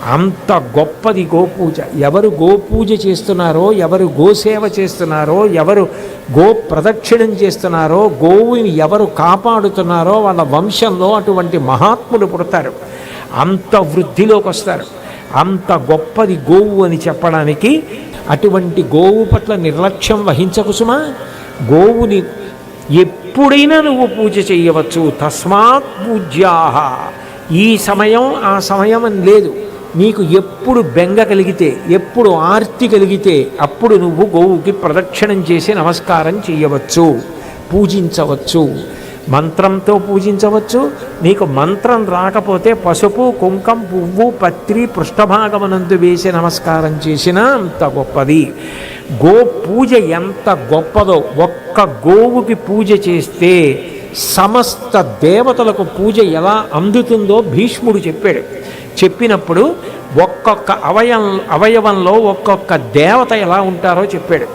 అంత గొప్పది గోపూజ. ఎవరు గోపూజ చేస్తున్నారో, ఎవరు గోసేవ చేస్తున్నారో, ఎవరు గో ప్రదక్షిణం చేస్తున్నారో, గోవుని ఎవరు కాపాడుతున్నారో వాళ్ళ వంశంలో అటువంటి మహాత్ములు పుడతారు, అంత వృద్ధిలోకి వస్తారు. అంత గొప్పది గోవు అని చెప్పడానికి. అటువంటి గోవు పట్ల నిర్లక్ష్యం వహించకు సుమా. గోవుని ఎప్పుడైనా నువ్వు పూజ చేయవచ్చు. తస్మాత్ పూజ్యాః. ఈ సమయం ఆ సమయం అని లేదు. నీకు ఎప్పుడు బెంగ కలిగితే, ఎప్పుడు ఆర్తి కలిగితే అప్పుడు నువ్వు గోవుకి ప్రదక్షిణం చేసి నమస్కారం చేయవచ్చు, పూజించవచ్చు. మంత్రంతో పూజించవచ్చు. నీకు మంత్రం రాకపోతే పసుపు, కుంకం, పువ్వు, పత్రి పృష్ఠభాగమనందు వేసి నమస్కారం చేసినా అంత గొప్పది. గో పూజ ఎంత గొప్పదో. ఒక్క గోవుకి పూజ చేస్తే సమస్త దేవతలకు పూజ ఎలా అందుతుందో భీష్ముడు చెప్పాడు. చెప్పినప్పుడు ఒక్కొక్క అవయవంలో ఒక్కొక్క దేవత ఎలా ఉంటారో చెప్పాడు.